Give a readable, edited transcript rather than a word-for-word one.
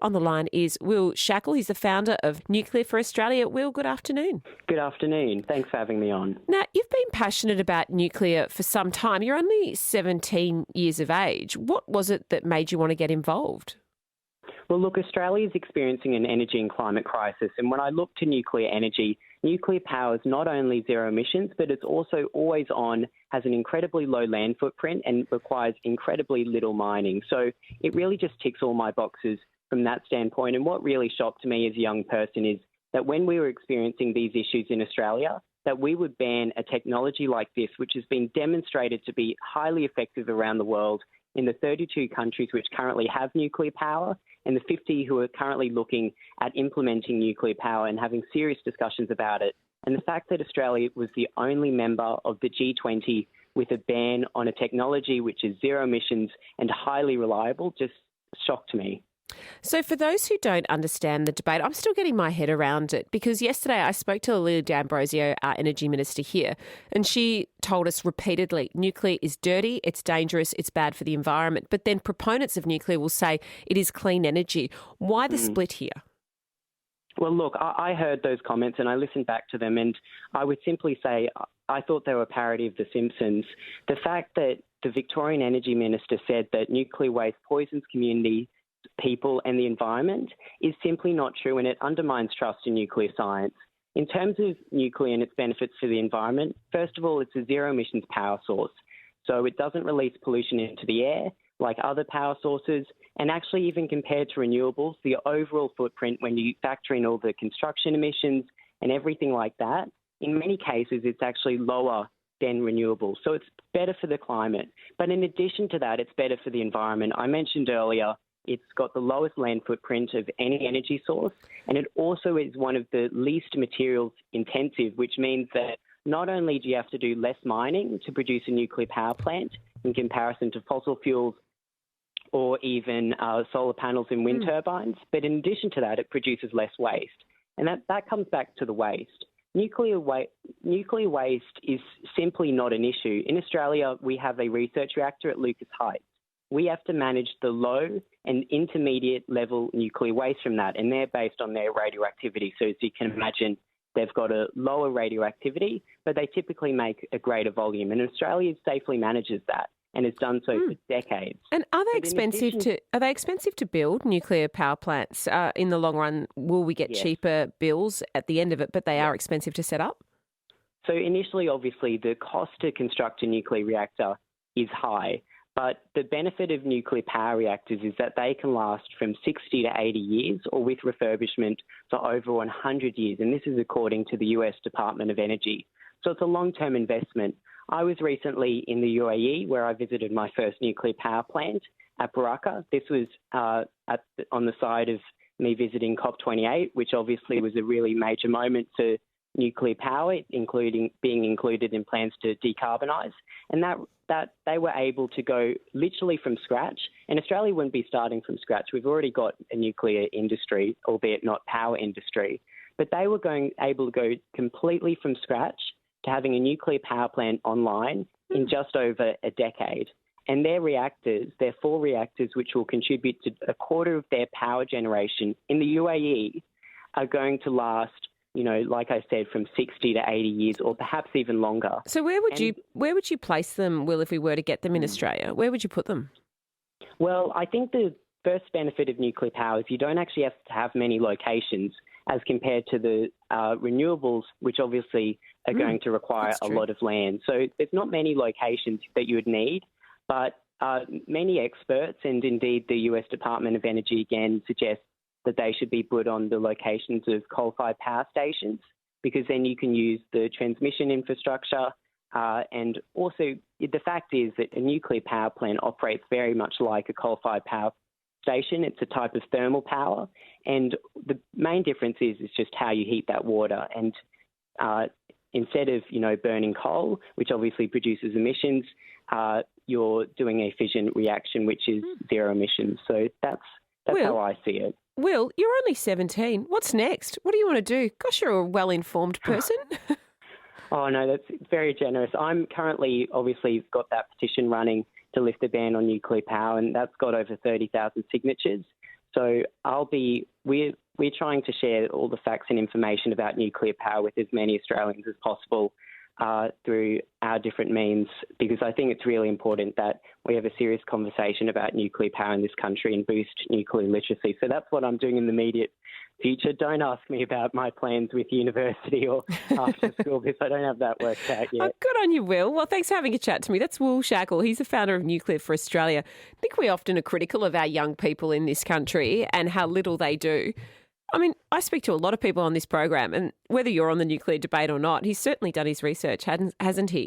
On the line is Will Shackel. He's the founder of Nuclear for Australia. Will, good afternoon. Good afternoon. Thanks for having me on. Now, you've been passionate about nuclear for some time. You're only 17 years of age. What was it that made you want to get involved? Well, look, Australia is experiencing an energy and climate crisis. And when I look to nuclear energy, nuclear power is not only zero emissions, but it's also always on, has an incredibly low land footprint and requires incredibly little mining. So it really just ticks all my boxes from that standpoint. And what really shocked me as a young person is that when we were experiencing these issues in Australia, that we would ban a technology like this, which has been demonstrated to be highly effective around the world in the 32 countries which currently have nuclear power and the 50 who are currently looking at implementing nuclear power and having serious discussions about it. And the fact that Australia was the only member of the G20 with a ban on a technology which is zero emissions and highly reliable just shocked me. So for those who don't understand the debate, I'm still getting my head around it because yesterday I spoke to Lily D'Ambrosio, our Energy Minister here, and she told us repeatedly nuclear is dirty, it's dangerous, it's bad for the environment. But then proponents of nuclear will say it is clean energy. Why the split here? Well, look, I heard those comments and I listened back to them, and I would simply say I thought they were a parody of The Simpsons. The fact that the Victorian Energy Minister said that nuclear waste poisons community, people and the environment is simply not true, and it undermines trust in nuclear science. In terms of nuclear and its benefits for the environment, first of all, it's a zero emissions power source. So it doesn't release pollution into the air like other power sources, and actually even compared to renewables, the overall footprint when you factor in all the construction emissions and everything like that, in many cases it's actually lower than renewables. So it's better for the climate. But in addition to that, it's better for the environment. I mentioned earlier it's got the lowest land footprint of any energy source, and it also is one of the least materials intensive, which means that not only do you have to do less mining to produce a nuclear power plant in comparison to fossil fuels or even solar panels and wind turbines, but in addition to that, it produces less waste. And that comes back to the waste. Nuclear waste is simply not an issue. In Australia, we have a research reactor at Lucas Heights. We have to manage the low and intermediate level nuclear waste from that, and they're based on their radioactivity. So as you can imagine, they've got a lower radioactivity, but they typically make a greater volume. And Australia safely manages that and has done so for decades. And are they expensive to build nuclear power plants? In the long run, will we get cheaper bills at the end of it, but they are expensive to set up? So initially, obviously, the cost to construct a nuclear reactor is high. But the benefit of nuclear power reactors is that they can last from 60 to 80 years, or with refurbishment for over 100 years. And this is according to the US Department of Energy. So it's a long-term investment. I was recently in the UAE where I visited my first nuclear power plant at Baraka. This was on the side of me visiting COP28, which obviously was a really major moment for nuclear power, including being included in plans to decarbonise. And that they were able to go literally from scratch. And Australia wouldn't be starting from scratch. We've already got a nuclear industry, albeit not power industry. But they were able to go completely from scratch to having a nuclear power plant online in just over a decade. And their reactors, their 4 reactors, which will contribute to a quarter of their power generation in the UAE, are going to last, like I said, from 60 to 80 years or perhaps even longer. So where would you place them, Will, if we were to get them in Australia? Where would you put them? Well, I think the first benefit of nuclear power is you don't actually have to have many locations as compared to the renewables, which obviously are going to require a lot of land. So there's not many locations that you would need, but many experts and indeed the US Department of Energy again suggest that they should be put on the locations of coal-fired power stations, because then you can use the transmission infrastructure. And also the fact is that a nuclear power plant operates very much like a coal-fired power station. It's a type of thermal power. And the main difference is just how you heat that water. And instead of, burning coal, which obviously produces emissions, you're doing a fission reaction, which is zero emissions. So that's how I see it. Will, you're only 17. What's next? What do you want to do? Gosh, you're a well-informed person. Oh, no, that's very generous. I'm currently obviously got that petition running to lift the ban on nuclear power, and that's got over 30,000 signatures. So we're trying to share all the facts and information about nuclear power with as many Australians as possible through our different means, because I think it's really important that we have a serious conversation about nuclear power in this country and boost nuclear literacy. So that's what I'm doing in the immediate future. Don't ask me about my plans with university or after school, because I don't have that worked out yet. Oh, good on you, Will. Well, thanks for having a chat to me. That's Will Shackel. He's the founder of Nuclear for Australia. I think we often are critical of our young people in this country and how little they do. I mean, I speak to a lot of people on this program, and whether you're on the nuclear debate or not, he's certainly done his research, hasn't he?